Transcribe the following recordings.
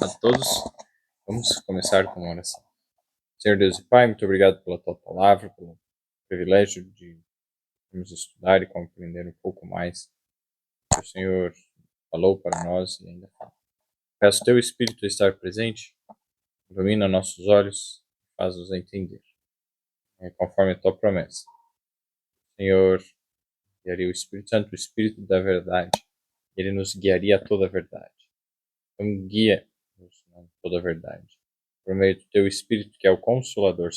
a todos. Vamos começar com uma oração. Senhor Deus e Pai, muito obrigado pela tua palavra, pelo privilégio de nos estudar e compreender um pouco mais o que o Senhor falou para nós e ainda fala. Peço teu Espírito estar presente, ilumina nossos olhos, faz-nos entender, conforme a tua promessa. Senhor, guiaria o Espírito Santo, o Espírito da verdade, ele nos guiaria a toda a verdade. Então guia-nos a toda a verdade, por meio do teu Espírito, que é o Consolador,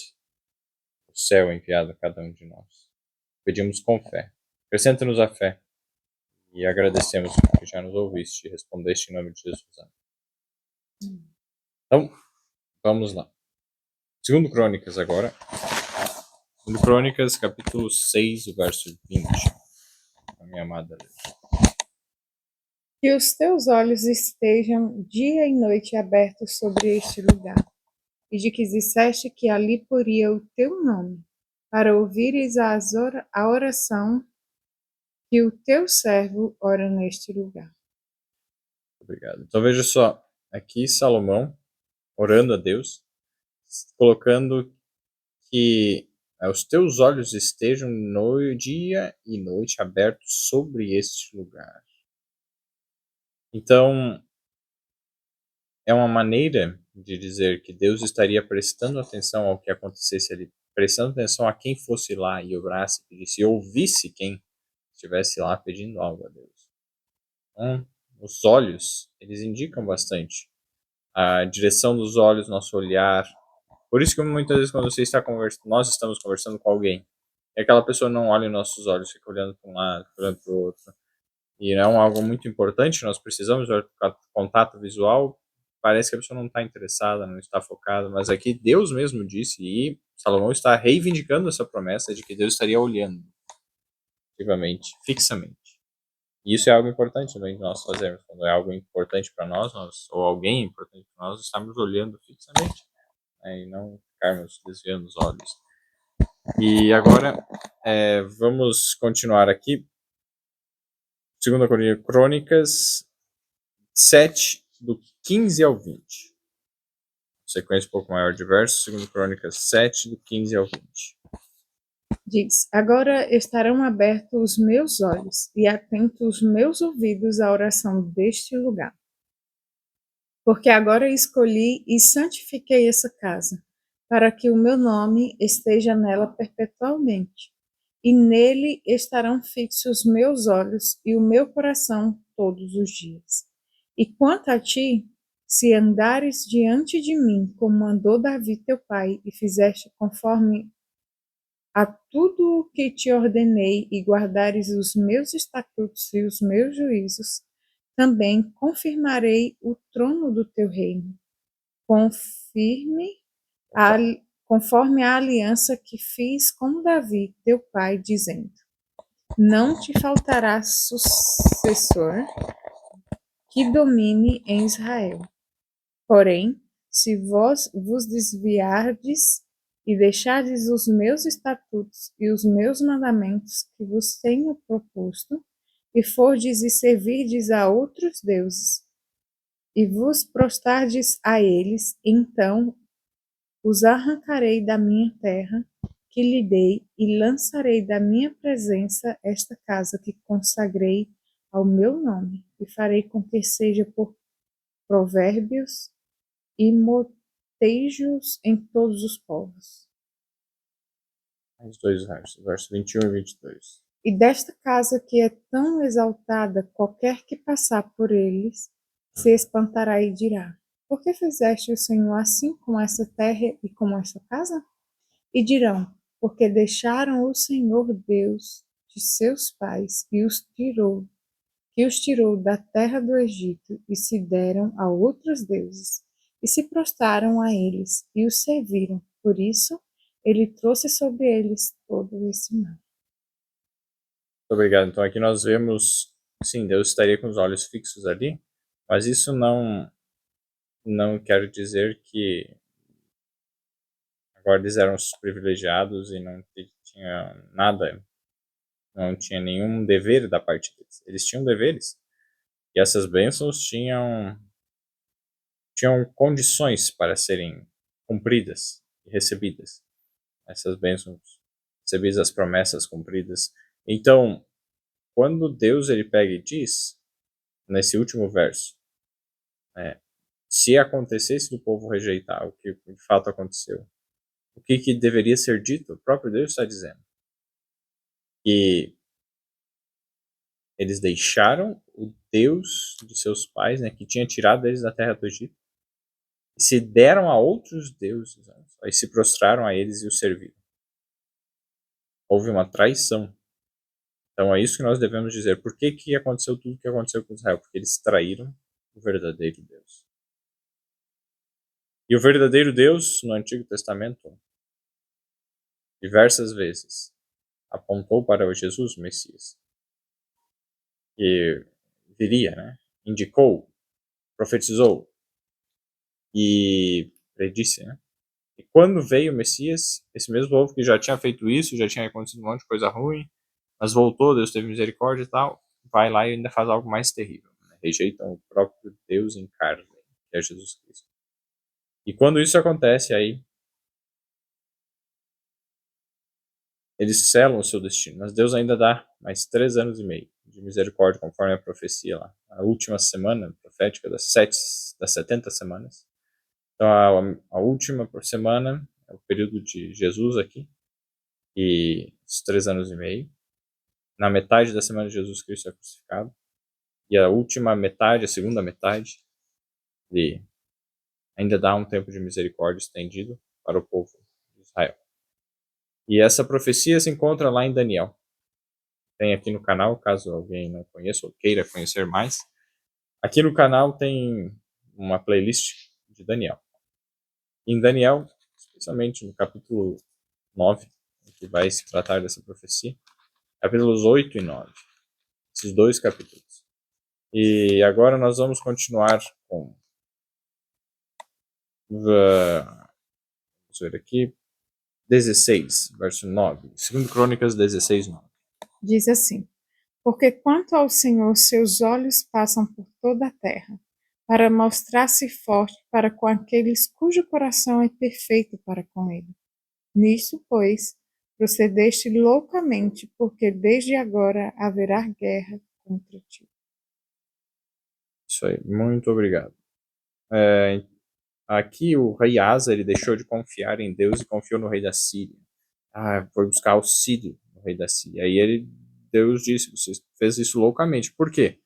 o céu enviado a cada um de nós. Pedimos com fé. Acrescenta-nos a fé e agradecemos porque já nos ouviste e respondeste em nome de Jesus. Amém. Então, vamos lá. Segundo Crônicas agora. Segundo Crônicas, capítulo 6, o verso 20. A minha amada Deus. Que os teus olhos estejam dia e noite abertos sobre este lugar, e de que disseste que ali poria o teu nome, para ouvires a oração que o teu servo ora neste lugar. Obrigado. Então veja só, aqui Salomão orando a Deus, colocando que os teus olhos estejam no dia e noite abertos sobre este lugar. Então, é uma maneira de dizer que Deus estaria prestando atenção ao que acontecesse ali, prestando atenção a quem fosse lá e orasse, pedisse, e ouvisse quem estivesse lá pedindo algo a Deus. Então, os olhos, eles indicam bastante a direção dos olhos, nosso olhar. Por isso que muitas vezes quando você está conversando, nós estamos conversando com alguém, e aquela pessoa não olha em nossos olhos, fica olhando para um lado, olhando para o outro, e é algo muito importante, nós precisamos do contato visual. Parece que a pessoa não está interessada, não está focada, mas aqui Deus mesmo disse, e Salomão está reivindicando essa promessa de que Deus estaria olhando ativamente, fixamente. E isso é algo importante também que nós fazemos. Quando é algo importante para nós, ou alguém importante para nós, estamos olhando fixamente, né, e não ficarmos desviando os olhos. E agora, vamos continuar aqui. 2 Crônicas 7, do 15 ao 20. Sequência um pouco maior de versos, 2 Crônicas 7, do 15 ao 20. Diz: Agora estarão abertos os meus olhos e atentos os meus ouvidos à oração deste lugar. Porque agora escolhi e santifiquei essa casa, para que o meu nome esteja nela perpetualmente. E nele estarão fixos meus olhos e o meu coração todos os dias. E quanto a ti, se andares diante de mim, como andou Davi teu pai, e fizeste conforme a tudo o que te ordenei, e guardares os meus estatutos e os meus juízos, também confirmarei o trono do teu reino, conforme a aliança que fiz com Davi, teu pai, dizendo: Não te faltará sucessor que domine em Israel. Porém, se vós vos desviardes e deixardes os meus estatutos e os meus mandamentos que vos tenho proposto, e fordes e servirdes a outros deuses, e vos prostardes a eles, então os arrancarei da minha terra, que lhe dei, e lançarei da minha presença esta casa que consagrei ao meu nome, e farei com que seja por provérbios e motejos em todos os povos. Mais dois versos, verso 21 e 22. E desta casa que é tão exaltada, qualquer que passar por eles se espantará e dirá: Por que fizeste o Senhor assim com essa terra e com esta casa? E dirão: Porque deixaram o Senhor Deus de seus pais que os tirou da terra do Egito, e se deram a outros deuses, e se prostraram a eles, e os serviram. Por isso, ele trouxe sobre eles todo esse mal. Muito obrigado. Então aqui nós vemos, sim, Deus estaria com os olhos fixos ali, mas isso não quer dizer que agora eles eram os privilegiados e não tinha nada, não tinha nenhum dever da parte deles. Eles tinham deveres. E essas bênçãos tinham tinham condições para serem cumpridas e recebidas. Essas bênçãos recebidas, as promessas cumpridas. Então, quando Deus ele pega e diz, nesse último verso, se acontecesse do povo rejeitar o que de fato aconteceu, o que deveria ser dito? O próprio Deus está dizendo que eles deixaram o Deus de seus pais, que tinha tirado eles da terra do Egito, e se deram a outros deuses, e se prostraram a eles e os serviram. Houve uma traição. Então é isso que nós devemos dizer. Por que aconteceu tudo o que aconteceu com Israel? Porque eles traíram o verdadeiro Deus. E o verdadeiro Deus, no Antigo Testamento, diversas vezes, apontou para o Jesus, o Messias, que viria, indicou, profetizou e predisse. E quando veio o Messias, esse mesmo povo que já tinha feito isso, já tinha acontecido um monte de coisa ruim, mas voltou, Deus teve misericórdia e tal, vai lá e ainda faz algo mais terrível. Rejeitam o próprio Deus em carne, que é Jesus Cristo. E quando isso acontece, aí eles selam o seu destino. Mas Deus ainda dá mais 3 anos e meio de misericórdia, conforme a profecia lá. A última semana profética das 70 semanas. Então, a última semana é o período de Jesus aqui, e os 3 anos e meio. Na metade da semana, Jesus Cristo é crucificado. E a última metade, a segunda metade, ele ainda dá um tempo de misericórdia estendido para o povo de Israel. E essa profecia se encontra lá em Daniel. Tem aqui no canal, caso alguém não conheça ou queira conhecer mais. Aqui no canal tem uma playlist de Daniel. Em Daniel, especialmente no capítulo 9, que vai se tratar dessa profecia, capítulos 8 e 9, esses 2 capítulos. E agora nós vamos continuar com, vamos ver aqui, 16, verso 9. 2 Crônicas 16, 9. Diz assim: Porque quanto ao Senhor, seus olhos passam por toda a terra, para mostrar-se forte para com aqueles cujo coração é perfeito para com ele. Nisso, pois, procedeste loucamente, porque desde agora haverá guerra contra ti. Isso aí, muito obrigado. Aqui o rei Asa, ele deixou de confiar em Deus e confiou no rei da Síria. Foi buscar auxílio no rei da Síria. Aí Deus disse, você fez isso loucamente. Por quê?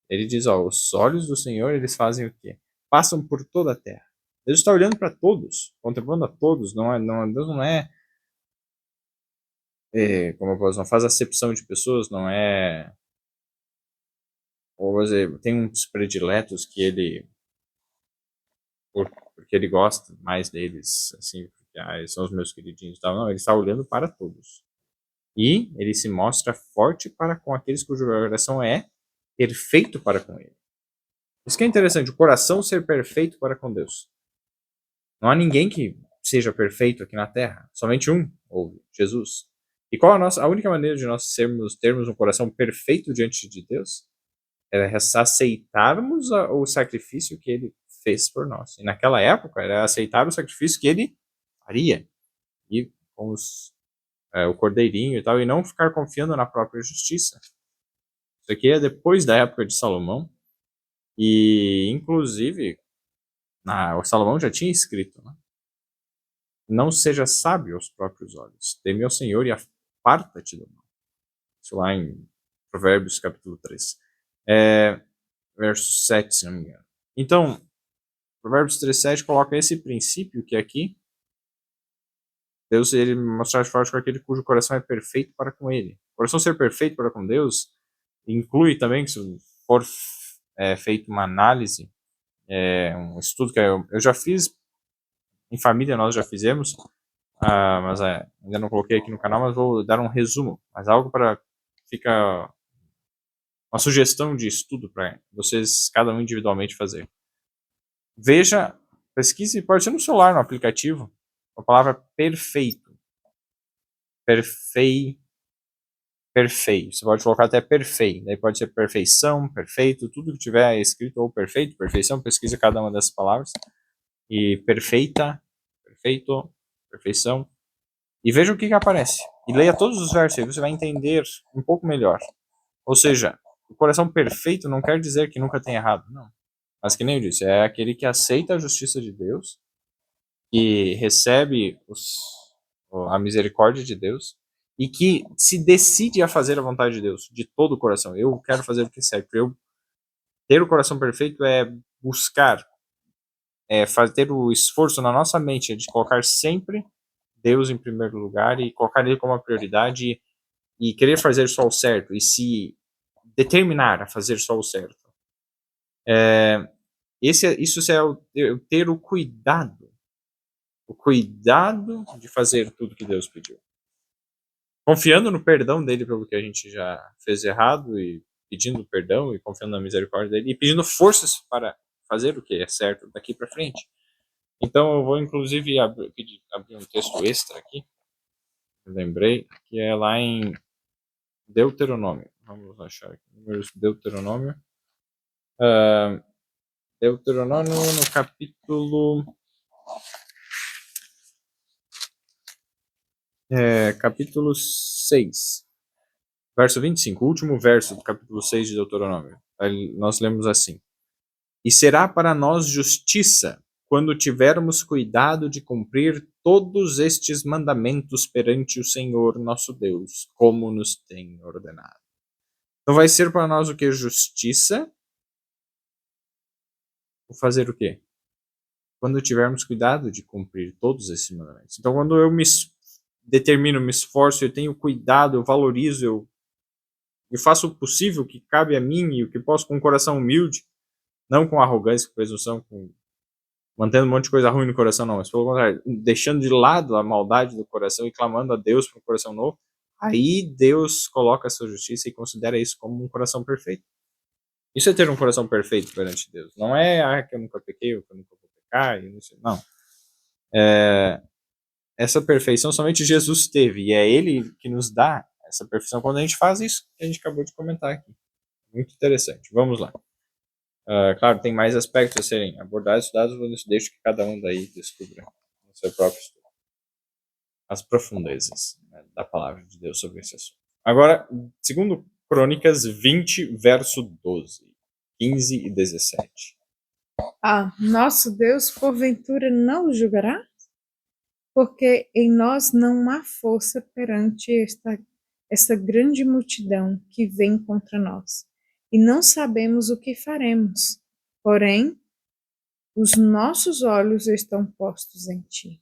Ele diz, os olhos do Senhor, eles fazem o quê? Passam por toda a terra. Deus está olhando para todos, contemplando a todos. Deus não como eu posso, não faz acepção de pessoas, não é... Ou, vou dizer, tem uns prediletos que ele... Porque ele gosta mais deles, assim, porque eles são os meus queridinhos e tal. Não, ele está olhando para todos. E ele se mostra forte para com aqueles cujo coração é perfeito para com ele. Isso que é interessante, o coração ser perfeito para com Deus. Não há ninguém que seja perfeito aqui na Terra. Somente um, ou Jesus. E qual a única maneira de nós termos um coração perfeito diante de Deus? É aceitarmos o sacrifício que ele fez por nós. E naquela época era aceitar o sacrifício que ele faria. E com o cordeirinho e tal, e não ficar confiando na própria justiça. Isso aqui é depois da época de Salomão. E, inclusive, o Salomão já tinha escrito, não seja sábio aos próprios olhos. Teme ao Senhor e aparta-te do mal. Isso lá em Provérbios capítulo 3. Verso 7, se não me engano. Então, Provérbios 3:7 coloca esse princípio que aqui Deus, ele mostrar forte com aquele cujo coração é perfeito para com ele. O coração ser perfeito para com Deus inclui também, se for feito uma análise, um estudo que eu já fiz em família, nós já fizemos, mas ainda não coloquei aqui no canal, mas vou dar um resumo, mas algo para ficar uma sugestão de estudo para vocês, cada um individualmente fazer. Veja, pesquise, pode ser no celular, no aplicativo, a palavra perfeito. Perfeito. perfeito. Você pode colocar até perfeito. Daí pode ser perfeição, perfeito, tudo que tiver escrito ou perfeito, perfeição, pesquisa cada uma dessas palavras. E perfeita, perfeito, perfeição. E veja o que aparece. E leia todos os versos, aí você vai entender um pouco melhor. Ou seja, o coração perfeito não quer dizer que nunca tem errado, não. Mas que nem eu disse, é aquele que aceita a justiça de Deus, que recebe a misericórdia de Deus e que se decide a fazer a vontade de Deus de todo o coração. Eu quero fazer o que é certo. Eu ter o coração perfeito é buscar, ter o esforço na nossa mente de colocar sempre Deus em primeiro lugar e colocar ele como a prioridade e querer fazer só o certo e se determinar a fazer só o certo. Isso é ter o cuidado de fazer tudo que Deus pediu. Confiando no perdão dele pelo que a gente já fez errado e pedindo perdão e confiando na misericórdia dele e pedindo forças para fazer o que é certo daqui para frente. Então eu vou inclusive abrir um texto extra aqui, eu lembrei, que é lá em Deuteronômio. Vamos achar aqui, números Deuteronômio. Deuteronômio no capítulo 6, verso 25, o último verso do capítulo 6 de Deuteronômio. Aí nós lemos assim: E será para nós justiça quando tivermos cuidado de cumprir todos estes mandamentos perante o Senhor nosso Deus, como nos tem ordenado. Então vai ser para nós o que? Justiça. Vou fazer o quê? Quando tivermos cuidado de cumprir todos esses mandamentos. Então quando eu me determino, me esforço, eu tenho cuidado, eu valorizo, eu faço o possível que cabe a mim e o que posso com um coração humilde, não com arrogância, com presunção, mantendo um monte de coisa ruim no coração, não, mas pelo contrário, deixando de lado a maldade do coração e clamando a Deus para um coração novo, aí Deus coloca a sua justiça e considera isso como um coração perfeito. Isso é ter um coração perfeito perante Deus. Não é que eu nunca pequei, ou que eu nunca vou pecar, e não sei. Não. Essa perfeição somente Jesus teve, e é Ele que nos dá essa perfeição quando a gente faz isso que a gente acabou de comentar aqui. Muito interessante. Vamos lá. Claro, tem mais aspectos a serem abordados, estudados, eu deixo que cada um daí descubra no seu próprio estudo as profundezas, né, da palavra de Deus sobre esse assunto. Agora, segundo Crônicas 20, verso 12, 15 e 17. Nosso Deus, porventura, não o julgará? Porque em nós não há força perante esta grande multidão que vem contra nós, e não sabemos o que faremos. Porém, os nossos olhos estão postos em ti.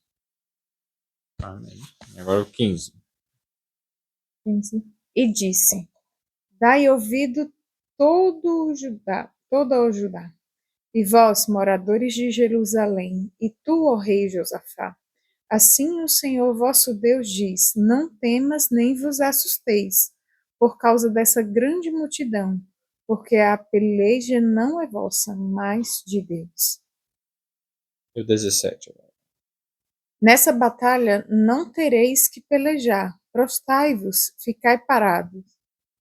Amém. Agora o 15. E disse: Dai ouvido todo o Judá, e vós, moradores de Jerusalém, e tu, ó rei Josafá, assim o Senhor vosso Deus diz: Não temas nem vos assusteis, por causa dessa grande multidão, porque a peleja não é vossa, mas de Deus. E o 17 agora. Nessa batalha não tereis que pelejar, prostai-vos, ficai parados,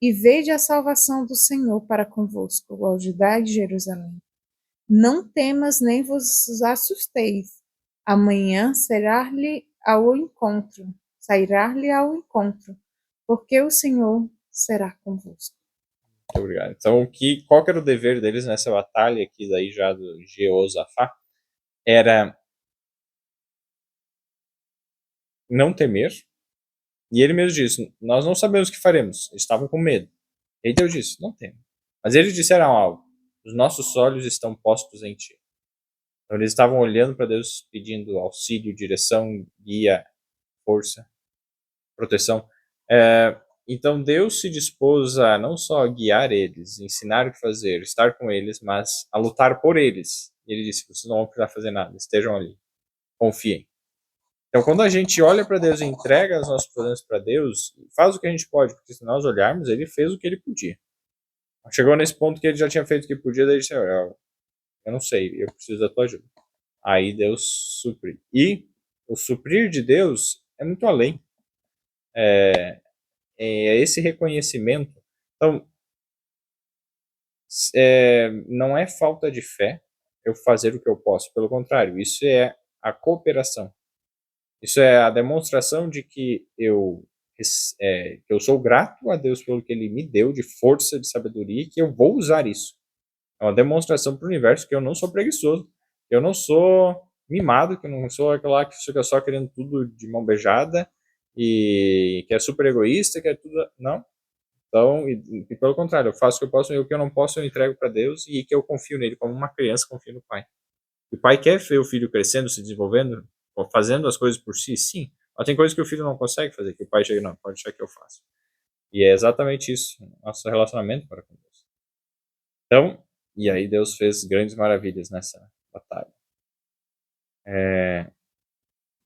e vede a salvação do Senhor para convosco, ó Judá e Jerusalém. Não temas nem vos assusteis. Amanhã sairá-lhe ao encontro, porque o Senhor será convosco. Muito obrigado. Então, qual que era o dever deles nessa batalha aqui daí já do Jeosafá? Era não temer. E ele mesmo disse: Nós não sabemos o que faremos. Eles estavam com medo. E Deus disse: Não temas. Mas eles disseram algo: Os nossos olhos estão postos em ti. Então eles estavam olhando para Deus, pedindo auxílio, direção, guia, força, proteção. Então Deus se dispôs a não só guiar eles, ensinar o que fazer, estar com eles, mas a lutar por eles. E ele disse: Vocês não vão precisar fazer nada, estejam ali, confiem. Então, quando a gente olha para Deus e entrega os nossos problemas para Deus, faz o que a gente pode, porque se nós olharmos, ele fez o que ele podia. Chegou nesse ponto que ele já tinha feito o que podia, daí ele disse: Eu não sei, eu preciso da tua ajuda. Aí Deus supre. E o suprir de Deus é muito além. é esse reconhecimento. Então, não é falta de fé eu fazer o que eu posso, pelo contrário, isso é a cooperação. Isso é a demonstração de que eu sou grato a Deus pelo que Ele me deu de força, de sabedoria, e que eu vou usar isso. É uma demonstração para o universo que eu não sou preguiçoso, que eu não sou mimado, que eu não sou aquele lá que fica só querendo tudo de mão beijada e que é super egoísta, que é tudo. Não. Então, e pelo contrário, eu faço o que eu posso e o que eu não posso eu entrego para Deus e que eu confio nele, como uma criança confia no pai. O pai quer ver o filho crescendo, se desenvolvendo, fazendo as coisas por si, sim. Mas tem coisas que o filho não consegue fazer, que o pai chega, não, pode deixar que eu faço. E é exatamente isso, nosso relacionamento para com Deus. Então, e aí Deus fez grandes maravilhas nessa batalha.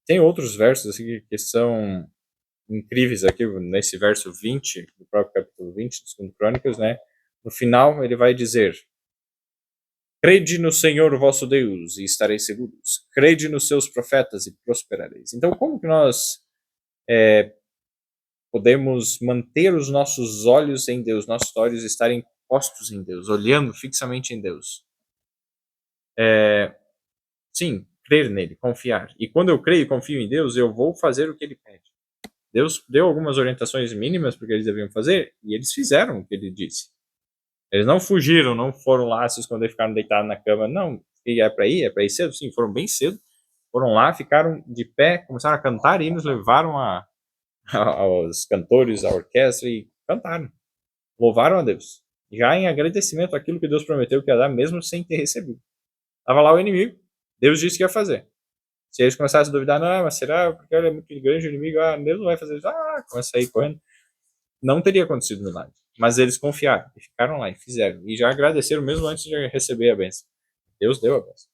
Tem outros versos assim, que são incríveis aqui, nesse verso 20, do próprio capítulo 20 do 2 Crônicas, né? No final ele vai dizer: crede no Senhor vosso Deus e estareis seguros. Crede nos seus profetas e prosperareis. Então, como que nós podemos manter os nossos olhos em Deus, nossos olhos estarem postos em Deus, olhando fixamente em Deus? Sim, crer nele, confiar. E quando eu creio e confio em Deus, eu vou fazer o que ele pede. Deus deu algumas orientações mínimas para que eles deviam fazer e eles fizeram o que ele disse. Eles não fugiram, não foram lá se esconder, ficaram deitados na cama. Não, e é para ir cedo? Sim, foram bem cedo. Foram lá, ficaram de pé, começaram a cantar hinos, levaram aos cantores, a orquestra e cantaram. Louvaram a Deus. Já em agradecimento àquilo que Deus prometeu que ia dar, mesmo sem ter recebido. Estava lá o inimigo, Deus disse que ia fazer. Se eles começassem a duvidar, não, mas será? Porque ele é muito grande o inimigo, Deus não vai fazer isso. Começa a ir correndo. Não teria acontecido milagre. Mas eles confiaram e ficaram lá e fizeram. E já agradeceram mesmo antes de receber a bênção. Deus deu a bênção.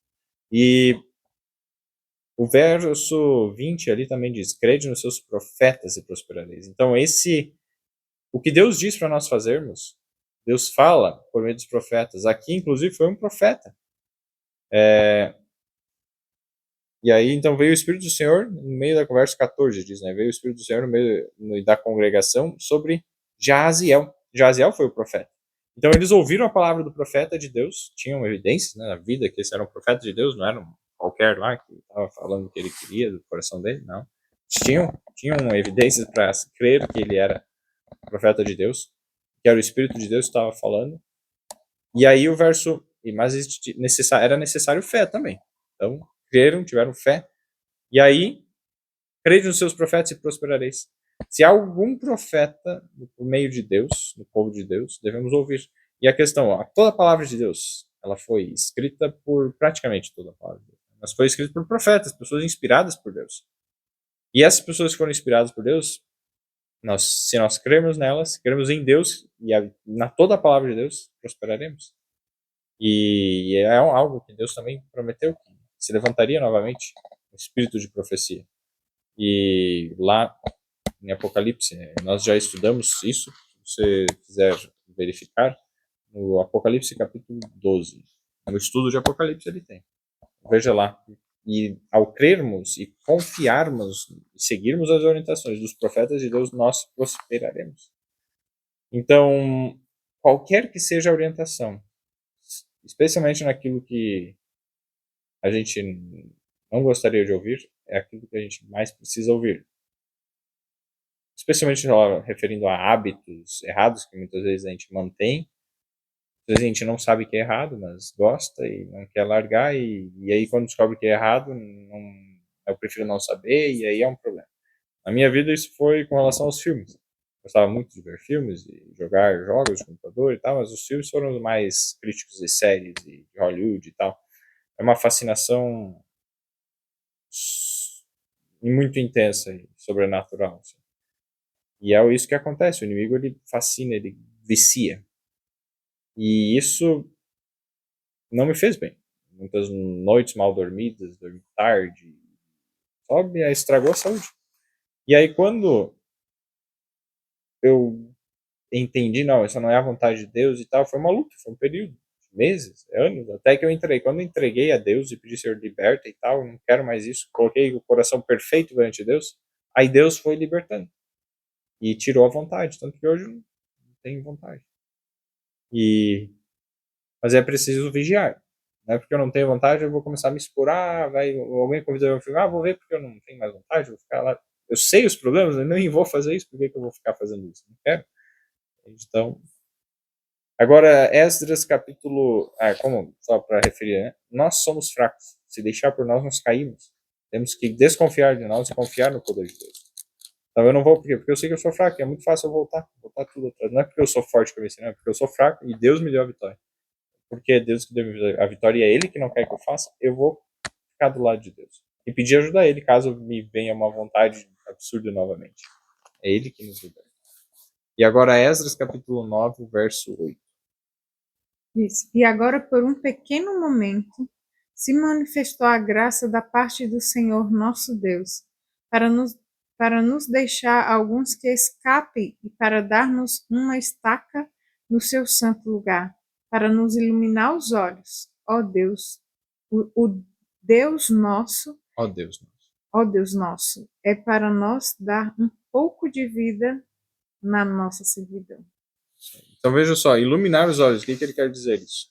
E o verso 20 ali também diz: crede nos seus profetas e prosperareis. Então, o que Deus diz para nós fazermos, Deus fala por meio dos profetas. Aqui, inclusive, foi um profeta. E aí, então, veio o Espírito do Senhor no meio da conversa 14, diz, né? Veio o Espírito do Senhor no meio da congregação sobre Jaziel. Jaziel foi o profeta. Então, eles ouviram a palavra do profeta de Deus, tinham evidências, né, na vida que esse era um profeta de Deus, não era um qualquer lá que estava falando o que ele queria do coração dele, não. Tinham evidências para crer que ele era profeta de Deus, que era o Espírito de Deus que estava falando. E aí o verso, mas era necessário fé também. Então, creram, tiveram fé. E aí, crede nos seus profetas e prosperareis. Se há algum profeta no meio de Deus, no povo de Deus, devemos ouvir. E a questão, toda a palavra de Deus, ela foi escrita por praticamente toda a palavra de Deus. Mas foi escrita por profetas, pessoas inspiradas por Deus. E essas pessoas que foram inspiradas por Deus, se nós cremos nelas, cremos em Deus e na toda a palavra de Deus, prosperaremos. E é algo que Deus também prometeu que se levantaria novamente o espírito de profecia. E lá em Apocalipse, nós já estudamos isso, se você quiser verificar, no Apocalipse capítulo 12. No estudo de Apocalipse ele tem. Veja lá. E ao crermos e confiarmos e seguirmos as orientações dos profetas de Deus, nós prosperaremos. Então, qualquer que seja a orientação, especialmente naquilo que a gente não gostaria de ouvir, é aquilo que a gente mais precisa ouvir. Especialmente referindo a hábitos errados que muitas vezes a gente mantém. Às vezes a gente não sabe que é errado, mas gosta e não quer largar, e aí quando descobre que é errado, eu prefiro não saber, e aí é um problema. Na minha vida isso foi com relação aos filmes. Gostava muito de ver filmes e jogar jogos de computador e tal, mas os filmes foram os mais críticos de séries e de Hollywood e tal. É uma fascinação muito intensa e sobrenatural. Assim. E é isso que acontece. O inimigo ele fascina, ele vicia. E isso não me fez bem. Muitas noites mal dormidas, dormi tarde, estragou a saúde. E aí quando eu entendi, não, essa não é a vontade de Deus e tal, foi uma luta, foi um período, meses, anos, até que eu entreguei. Quando eu entreguei a Deus e pedi, Senhor, liberta e tal, não quero mais isso, coloquei o coração perfeito perante Deus, aí Deus foi libertando. e tirou a vontade, tanto que hoje não tem vontade. Mas é preciso vigiar. Não é porque eu não tenho vontade, eu vou começar a me expor. Alguém convidou eu, vou ver porque eu não tenho mais vontade, vou ficar lá. Eu sei os problemas, eu nem vou fazer isso, por que eu vou ficar fazendo isso? Não quero. Então, agora, Esdras capítulo... só para referir, né? Nós somos fracos. Se deixar por nós caímos. Temos que desconfiar de nós e confiar no poder de Deus. Então eu não vou, porque eu sei que eu sou fraco, é muito fácil eu voltar tudo atrás. Não é porque eu sou forte que eu venci, não, é porque eu sou fraco e Deus me deu a vitória. Porque é Deus que deu a vitória e é Ele que não quer que eu faça, eu vou ficar do lado de Deus. E pedir ajuda a Ele caso me venha uma vontade absurda novamente. É Ele que nos liberta. E agora Esdras capítulo 9, verso 8. Isso. E agora, por um pequeno momento, se manifestou a graça da parte do Senhor nosso Deus, para nos deixar alguns que escapem e para dar-nos uma estaca no seu santo lugar, para nos iluminar os olhos. Ó Deus, o Deus nosso, ó Deus nosso, é para nós dar um pouco de vida na nossa servidão. Então veja só, iluminar os olhos, o que ele quer dizer isso?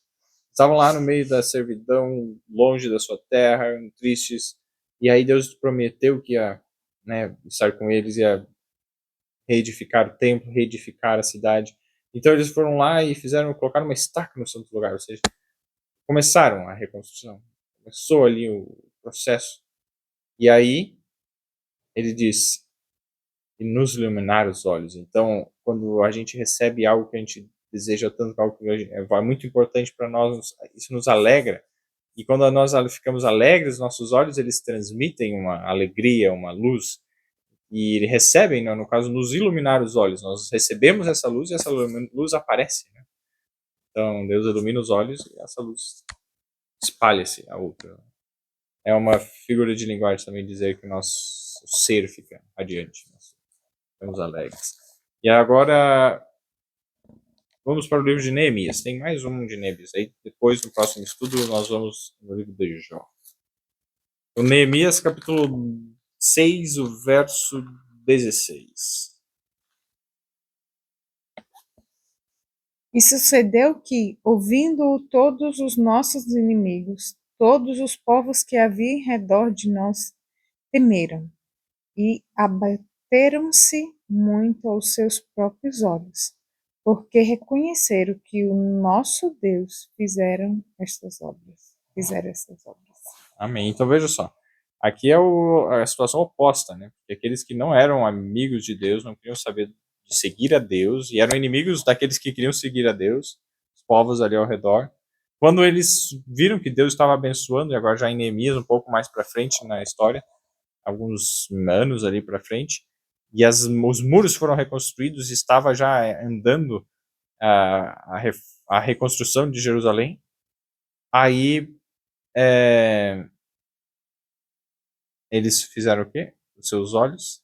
Estavam lá no meio da servidão, longe da sua terra, tristes, e aí Deus prometeu que ia, né, estar com eles, ia reedificar o templo, reedificar a cidade. Então eles foram lá e colocaram uma estaca no santo lugar, ou seja, começaram a reconstrução. Começou ali o processo. E aí ele diz, e nos iluminar os olhos. Então, quando a gente recebe algo que a gente deseja tanto, algo que é muito importante para nós, isso nos alegra. E quando nós ficamos alegres, nossos olhos eles transmitem uma alegria, uma luz. E recebem, no caso, nos iluminar os olhos. Nós recebemos essa luz e essa luz aparece. Né? Então, Deus ilumina os olhos e essa luz espalha-se a outra. É uma figura de linguagem também dizer que o nosso ser fica adiante. Nós ficamos alegres. E agora, vamos para o livro de Neemias. Tem mais um de Neemias. Aí depois, no próximo estudo, nós vamos no livro de Jó. O Neemias, capítulo 6, o verso 16. E sucedeu que, ouvindo-o todos os nossos inimigos, todos os povos que havia em redor de nós temeram e abateram-se muito aos seus próprios olhos, porque reconheceram que o nosso Deus fizeram estas obras. Amém. Então veja só. Aqui é a situação oposta, né? Porque aqueles que não eram amigos de Deus, não queriam saber de seguir a Deus, e eram inimigos daqueles que queriam seguir a Deus, os povos ali ao redor. Quando eles viram que Deus estava abençoando, e agora já em Neemias, um pouco mais para frente na história, alguns anos ali para frente, e os muros foram reconstruídos, e estava já andando a reconstrução de Jerusalém. Aí eles fizeram o quê? Os seus olhos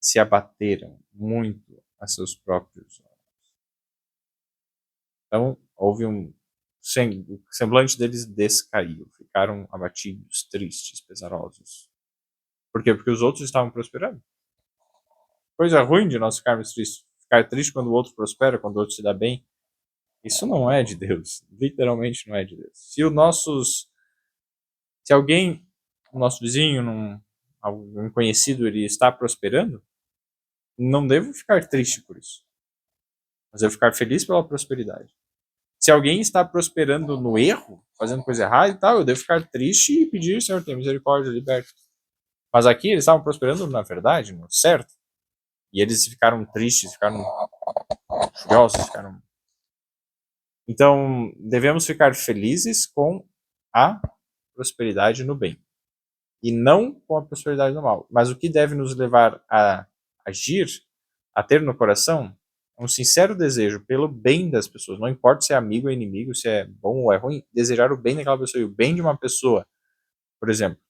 se abateram muito a seus próprios olhos. Então, houve o semblante deles descaiu, ficaram abatidos, tristes, pesarosos. Por quê? Porque os outros estavam prosperando. Coisa ruim de nós ficarmos tristes. Ficar triste quando o outro prospera, quando o outro se dá bem. Isso não é de Deus. Literalmente não é de Deus. Se alguém, o nosso vizinho, algum conhecido, ele está prosperando, não devo ficar triste por isso. Mas eu ficar feliz pela prosperidade. Se alguém está prosperando no erro, fazendo coisa errada e tal, eu devo ficar triste e pedir, Senhor, tenha misericórdia, liberta. Mas aqui eles estavam prosperando na verdade, no certo. E eles ficaram tristes, ficaram furiosos, Então, devemos ficar felizes com a prosperidade no bem. E não com a prosperidade no mal. Mas o que deve nos levar a agir, a ter no coração, um sincero desejo pelo bem das pessoas. Não importa se é amigo ou inimigo, se é bom ou é ruim, desejar o bem daquela pessoa. E o bem de uma pessoa, por exemplo,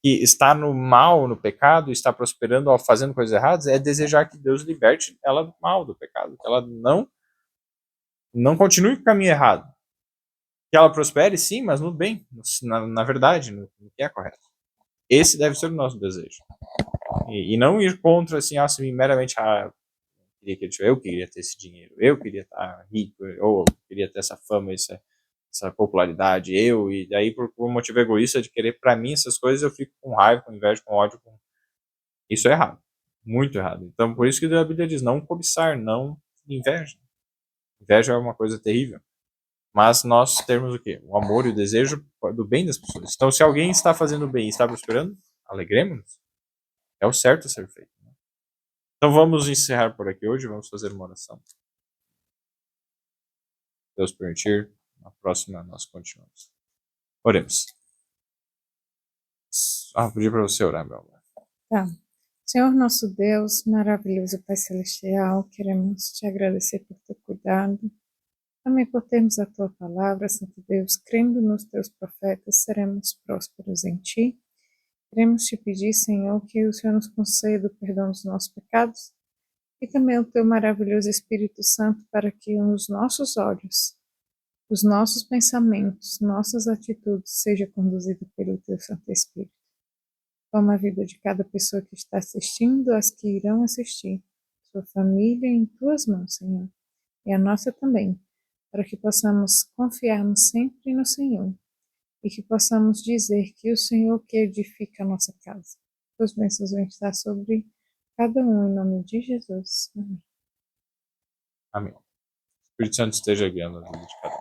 que está no mal, no pecado, está prosperando, fazendo coisas erradas, é desejar que Deus liberte ela do mal, do pecado. Que ela não continue com o caminho errado. Que ela prospere, sim, mas no bem, na verdade, no que é correto. Esse deve ser o nosso desejo. E não ir contra, assim, assim meramente, eu queria ter esse dinheiro, eu queria estar rico, ou eu queria ter essa fama, essa popularidade, e daí por um motivo egoísta de querer para mim essas coisas, eu fico com raiva, com inveja, com ódio. Isso é errado, muito errado. Então por isso que a Bíblia diz, não cobiçar, não inveja. Inveja é uma coisa terrível. Mas nós temos o quê? O amor e o desejo do bem das pessoas. Então se alguém está fazendo bem e está prosperando, alegremos-nos. É o certo a ser feito. Então vamos encerrar por aqui hoje, vamos fazer uma oração. Deus permitir, na próxima nós continuamos. Oremos. Pedi para você orar, meu amor. Tá. Senhor nosso Deus, maravilhoso Pai Celestial, queremos te agradecer por teu cuidado, também por termos a tua palavra, Santo Deus, crendo nos teus profetas, seremos prósperos em ti. Queremos te pedir, Senhor, que o Senhor nos conceda o perdão dos nossos pecados e também o teu maravilhoso Espírito Santo para que os nossos olhos, os nossos pensamentos, nossas atitudes sejam conduzidos pelo teu Santo Espírito. Toma a vida de cada pessoa que está assistindo, as que irão assistir, sua família em tuas mãos, Senhor, e a nossa também, para que possamos confiarmos sempre no Senhor e que possamos dizer que o Senhor que edifica a nossa casa. Tuas bênçãos vão estar sobre cada um, em nome de Jesus. Amém. Amém. O Espírito Santo esteja guiando a vida de cada um.